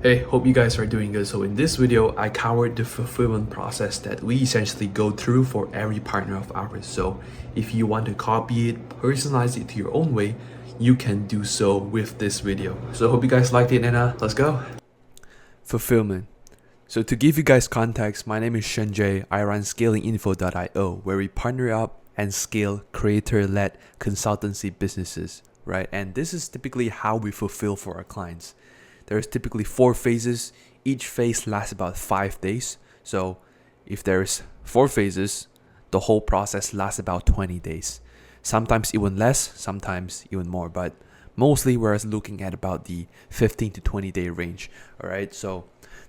Hey, hope you guys are doing good. So in this video, I covered the fulfillment process that we essentially go through for every partner of ours. So if you want to copy it, personalize it to your own way, you can do so with this video. So hope you guys liked it and let's go. Fulfillment. So to give you guys context, my name is ShennJhay. I run scalinginfo.io, where we partner up and scale creator-led consultancy businesses, right? And this is typically how we fulfill for our clients. There's typically 4 phases. Each phase lasts about 5 days. So if there's 4 phases, the whole process lasts about 20 days. Sometimes even less, sometimes even more, but mostly we're looking at about the 15 to 20 day range. All right. So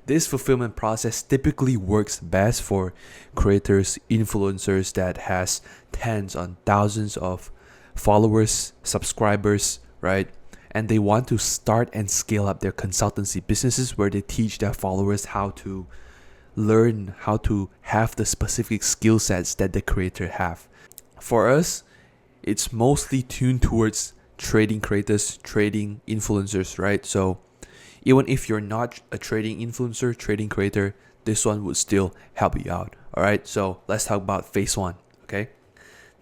this fulfillment process typically works best for creators, influencers that has tens on thousands of followers, subscribers, right? And they want to start and scale up their consultancy businesses where they teach their followers how to learn how to have the specific skill sets that the creator have. For us, it's mostly tuned towards trading creators, trading influencers, right? So even if you're not a trading influencer, trading creator, this one would still help you out. All right, so let's talk about phase 1, okay?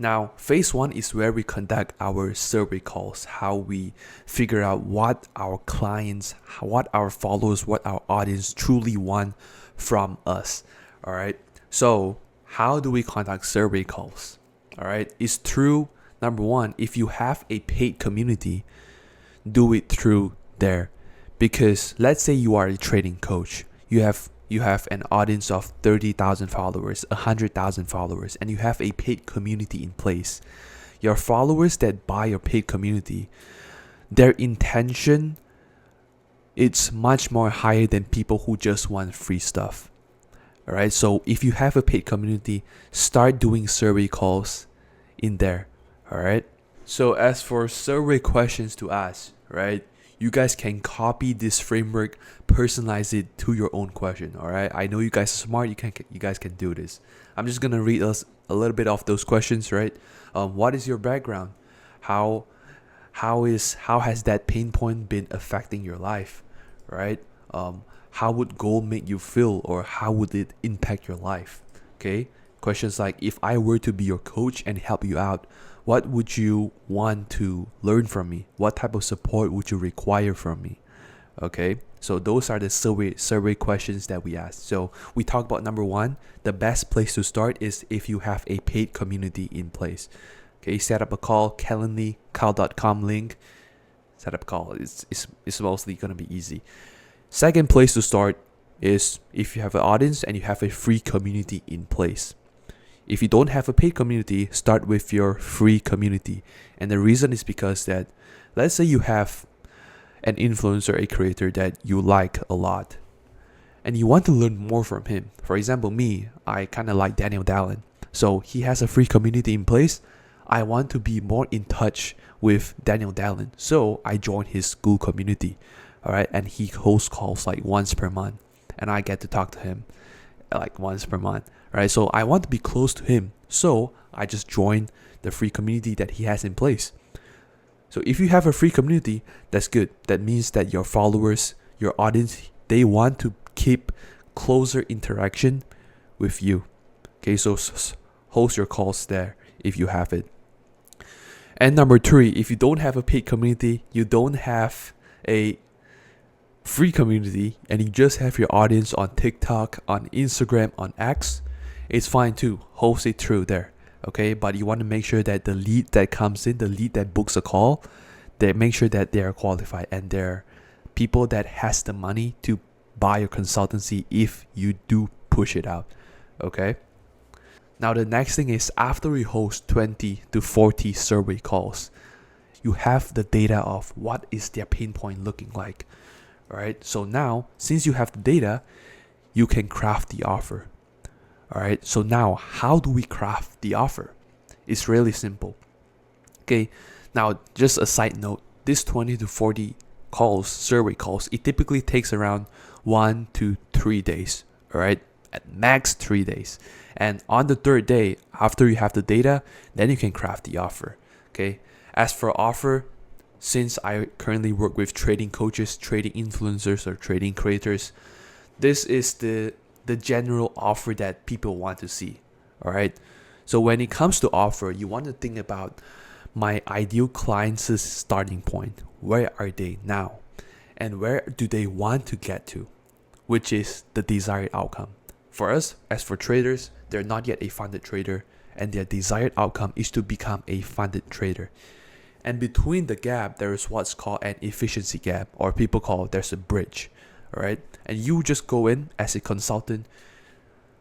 Now, phase 1 is where we conduct our survey calls, how we figure out what our clients, what our followers, what our audience truly want from us. All right. So how do we conduct survey calls? All right. It's through, number one, if you have a paid community, do it through there. Because let's say you are a trading coach, you have an audience of 30,000 followers, 100,000 followers, and you have a paid community in place. Your followers that buy your paid community, their intention, it's much more higher than people who just want free stuff. All right. So if you have a paid community, start doing survey calls in there. All right. So as for survey questions to ask, right? You guys can copy this framework, personalize it to your own question. All right. I know you guys are smart. You guys can do this. I'm just gonna read us a little bit of those questions. Right. What is your background? How has that pain point been affecting your life? Right. How would goal make you feel, or how would it impact your life? Okay. Questions like, if I were to be your coach and help you out, what would you want to learn from me? What type of support would you require from me? Okay, so those are the survey questions that we ask. So we talk about number 1, the best place to start is if you have a paid community in place. Okay, set up a call, Calendly.com link, set up a call. It's mostly gonna be easy. Second place to start is if you have an audience and you have a free community in place. If you don't have a paid community, start with your free community. And the reason is because that, let's say you have an influencer, a creator that you like a lot, and you want to learn more from him. For example, me, I kind of like Daniel Dallin. So he has a free community in place. I want to be more in touch with Daniel Dallin. So I joined his school community. All right. And he hosts calls like once per month. And I get to talk to him like once per month. Right, so I want to be close to him, so I just joined the free community that he has in place. So if you have a free community, that's good. That means that your followers, your audience, they want to keep closer interaction with you. Okay, so host your calls there if you have it. And number 3, if you don't have a paid community, you don't have a free community, and you just have your audience on TikTok, on Instagram, on X, it's fine too. Host it through there. Okay, but you want to make sure that the lead that comes in, the lead that books a call, they make sure that they are qualified and they're people that has the money to buy your consultancy if you do push it out. Okay. Now the next thing is, after we host 20 to 40 survey calls, you have the data of what is their pain point looking like. All right. So now, since you have the data, you can craft the offer. All right. So now, how do we craft the offer? It's really simple. Okay. Now, just a side note, this 20 to 40 calls, survey calls, it typically takes around 1 to 3 days. All right. At max 3 days. And on the 3rd day, after you have the data, then you can craft the offer. Okay. As for offer, since I currently work with trading coaches, trading influencers, or trading creators, this is the general offer that people want to see. All right. So when it comes to offer, you want to think about my ideal client's starting point. Where are they now? And where do they want to get to? Which is the desired outcome. For us, as for traders, they're not yet a funded trader, and their desired outcome is to become a funded trader. And between the gap, there is what's called an efficiency gap, or people call it, there's a bridge. All right. And you just go in as a consultant,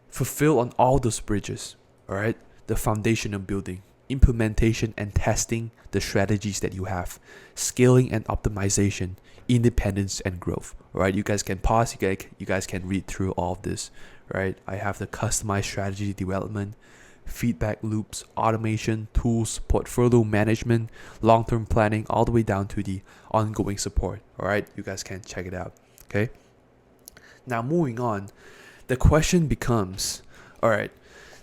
fulfill on all those bridges. All right. The foundational building, implementation and testing the strategies that you have, scaling and optimization, independence and growth. All right. You guys can pause. You guys can read through all of this. Right. I have the customized strategy development, feedback loops, automation, tools, portfolio management, long-term planning, all the way down to the ongoing support. All right. You guys can check it out. Okay. Now moving on, the question becomes, all right,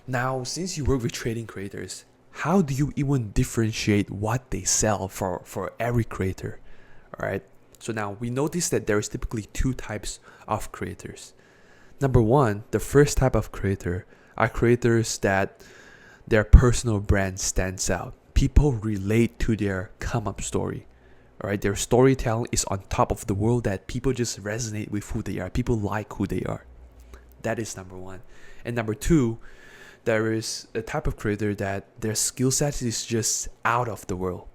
now since you work with trading creators, how do you even differentiate what they sell for every creator? All right. So now we notice that there is typically two types of creators. Number one, the first type of creator are creators that their personal brand stands out. People relate to their come up story. All right, their storytelling is on top of the world, that people just resonate with who they are. People like who they are. That is number one. And number two, there is a type of creator that their skill set is just out of the world.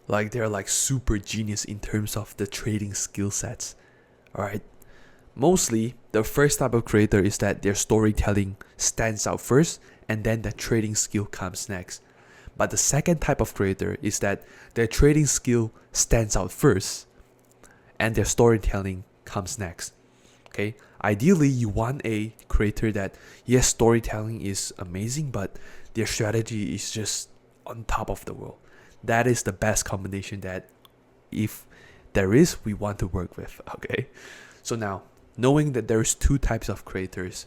Like they're like super genius in terms of the trading skill sets. All right. Mostly, the first type of creator is that their storytelling stands out first, and then the trading skill comes next. But the second type of creator is that their trading skill stands out first, and their storytelling comes next. Okay? Ideally, you want a creator that, yes, storytelling is amazing, but their strategy is just on top of the world. That is the best combination that, if there is, we want to work with. Okay? So now, knowing that there's two types of creators,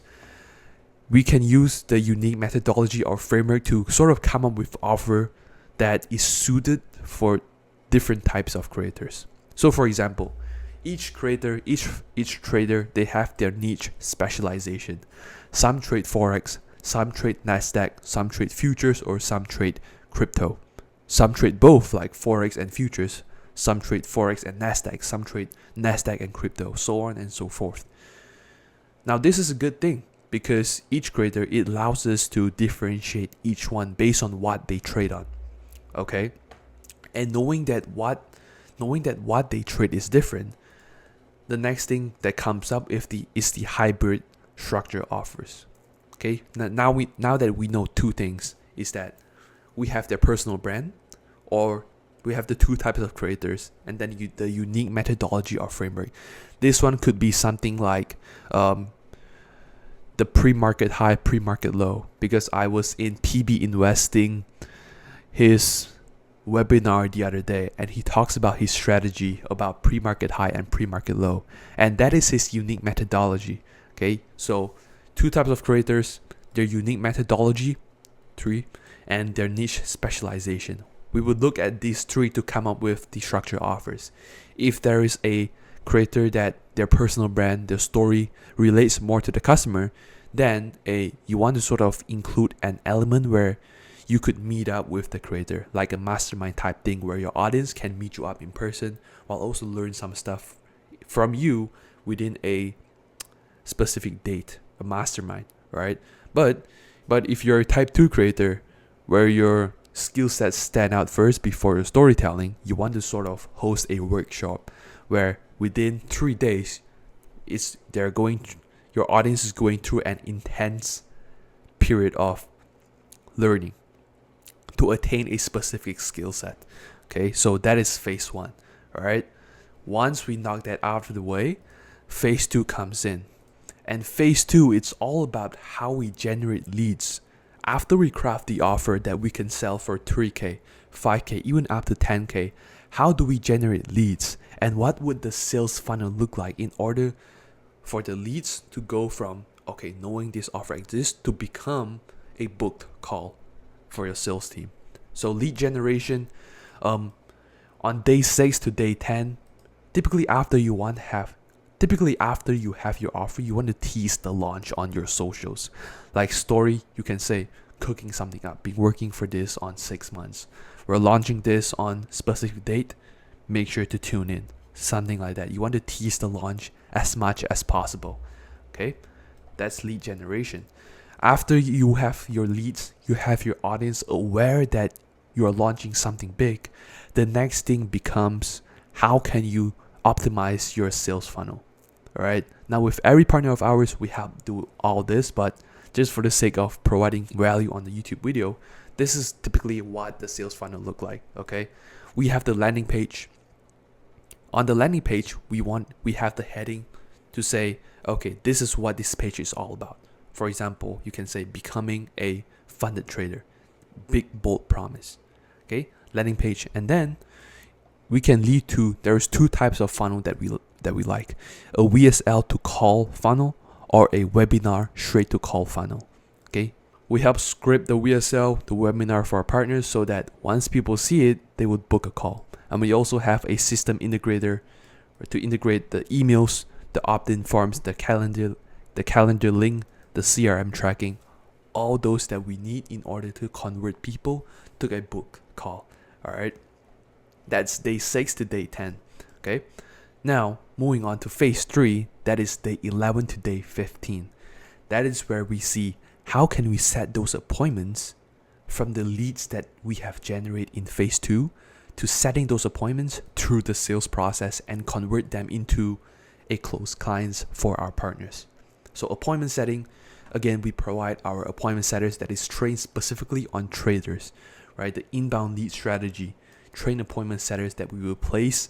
we can use the unique methodology or framework to sort of come up with offer that is suited for different types of creators. So for example, each creator, each trader, they have their niche specialization. Some trade Forex, some trade Nasdaq, some trade futures, or some trade crypto. Some trade both, like Forex and futures. Some trade Forex and Nasdaq, some trade Nasdaq and crypto, so on and so forth. Now this is a good thing, because each creator, it allows us to differentiate each one based on what they trade on. Okay? And knowing that what they trade is different, the next thing that comes up is the hybrid structure offers. Okay? Now that we know two things, is that we have their personal brand, or we have the two types of creators, and then the unique methodology or framework. This one could be something like the pre-market high, pre-market low, because I was in PB Investing, his webinar the other day, and he talks about his strategy about pre-market high and pre-market low, and that is his unique methodology. Okay, so two types of creators, their unique methodology, three, and their niche specialization. We would look at these three to come up with the structure offers. If there is a creator that their personal brand, their story relates more to the customer, then you want to sort of include an element where you could meet up with the creator, like a mastermind type thing where your audience can meet you up in person while also learn some stuff from you within a specific date, a mastermind, right? But if you're a type 2 creator where your skill sets stand out first before your storytelling, you want to sort of host a workshop where within 3 days your audience is going through an intense period of learning to attain a specific skill set. Okay, so that is phase 1. All right, once we knock that out of the way, phase 2 comes in, and phase 2, it's all about how we generate leads. After we craft the offer that we can sell for 3K, 5K, even up to 10K, how do we generate leads? And what would the sales funnel look like in order for the leads to go from, okay, knowing this offer exists, to become a booked call for your sales team? So lead generation, On day 6 to day 10, typically after you have your offer, you want to tease the launch on your socials. Like story, you can say, cooking something up, been working for this on 6 months. We're launching this on specific date. Make sure to tune in. Something like that. You want to tease the launch as much as possible. Okay? That's lead generation. After you have your leads, you have your audience aware that you are launching something big. The next thing becomes, how can you optimize your sales funnel? All right. Now with every partner of ours, we have to do all this, but just for the sake of providing value on the YouTube video, this is typically what the sales funnel look like. Okay. We have the landing page. On the landing page, we have the heading to say, okay, this is what this page is all about. For example, you can say becoming a funded trader. Big bold promise. Okay, landing page. And then we can lead to, there's two types of funnel that we like. A VSL to call funnel or a webinar straight to call funnel. Okay, we help script the VSL, the webinar for our partners, so that once people see it, they would book a call. And we also have a system integrator to integrate the emails, the opt-in forms, the calendar link, the CRM tracking, all those that we need in order to convert people to a book call. All right, that's day 6 to day 10. Okay, now moving on to phase 3, that is day 11 to day 15. That is where we see how can we set those appointments from the leads that we have generated in phase 2 to setting those appointments through the sales process and convert them into a closed clients for our partners. So appointment setting, again, we provide our appointment setters that is trained specifically on traders, right? The inbound lead strategy, train appointment setters that we will place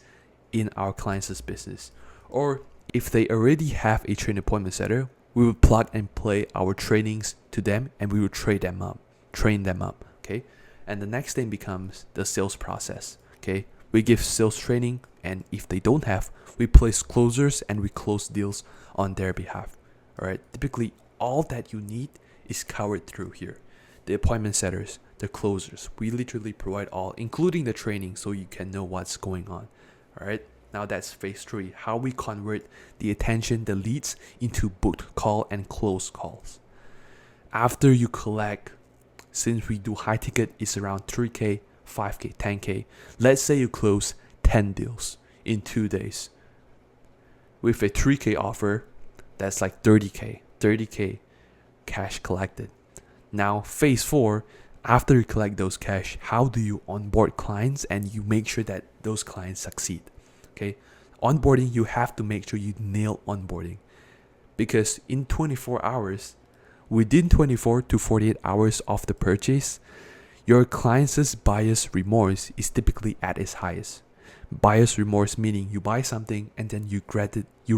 in our clients' business. Or if they already have a trained appointment setter, we will plug and play our trainings to them and we will train them up, okay? And the next thing becomes the sales process, okay? We give sales training, and if they don't have, we place closers and we close deals on their behalf, all right? Typically, all that you need is covered through here. The appointment setters, the closers, we literally provide all, including the training, so you can know what's going on, all right? Now that's phase 3, how we convert the attention, the leads, into booked call and closed calls. After you collect, since we do high ticket, it's around 3K, 5K, 10K. Let's say you close 10 deals in 2 days. With a 3K offer, that's like 30K cash collected. Now phase 4, after you collect those cash, how do you onboard clients and you make sure that those clients succeed? Okay, onboarding, you have to make sure you nail onboarding, because in 24 hours, within 24 to 48 hours of the purchase, your client's buyer's remorse is typically at its highest. Buyer's remorse meaning you buy something and then you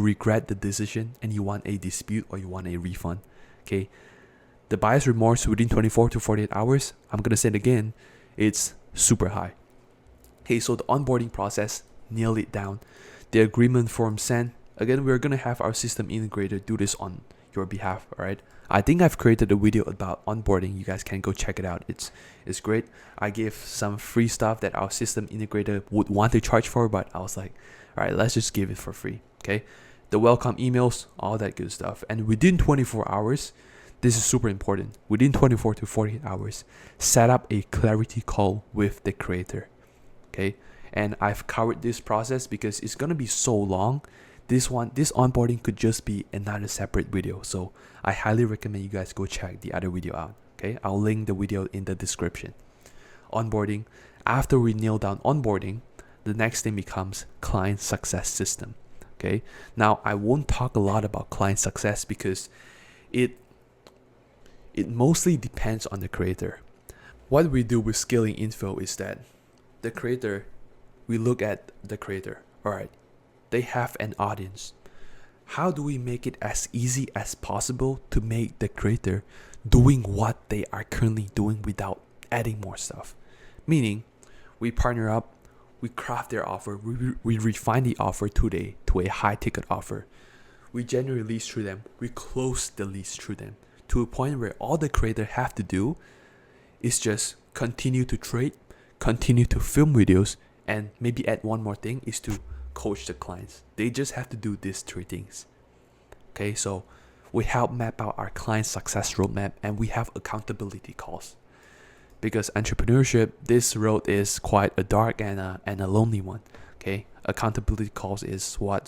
regret the decision and you want a dispute or you want a refund. Okay, the buyer's remorse within 24 to 48 hours, I'm gonna say it again, it's super high. Okay, so the onboarding process, nail it down. The agreement form sent. Again, we're gonna have our system integrator do this on your behalf. All right, I think I've created a video about onboarding. You guys can go check it out. It's great. I give some free stuff that our system integrator would want to charge for, but I was like, all right, let's just give it for free. Okay, the welcome emails, all that good stuff. And within 24 hours, this is super important. Within 24 to 48 hours, set up a clarity call with the creator. Okay, and I've covered this process because it's gonna be so long. This onboarding could just be another separate video, so I highly recommend you guys go check the other video out. Okay, I'll link the video in the description. Onboarding. After we nail down onboarding, the next thing becomes client success system. Okay, now I won't talk a lot about client success because it mostly depends on the creator. What we do with scaling info is that the creator, we look at the creator. All right, they have an audience. How do we make it as easy as possible to make the creator doing what they are currently doing without adding more stuff? Meaning, we partner up, we craft their offer, we refine the offer to a high ticket offer. We generate leads through them, we close the leads through them to a point where all the creator have to do is just continue to trade, continue to film videos, And maybe add one more thing is to coach the clients. They just have to do these 3 things. Okay, so we help map out our client success roadmap, and we have accountability calls. Because entrepreneurship, this road is quite a dark and a lonely one. Okay, accountability calls is what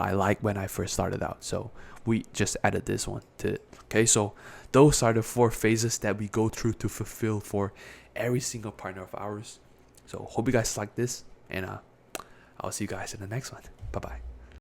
I like when I first started out. So we just added this one to it. Okay, so those are the 4 phases that we go through to fulfill for every single partner of ours. So hope you guys like this, and I'll see you guys in the next one. Bye bye.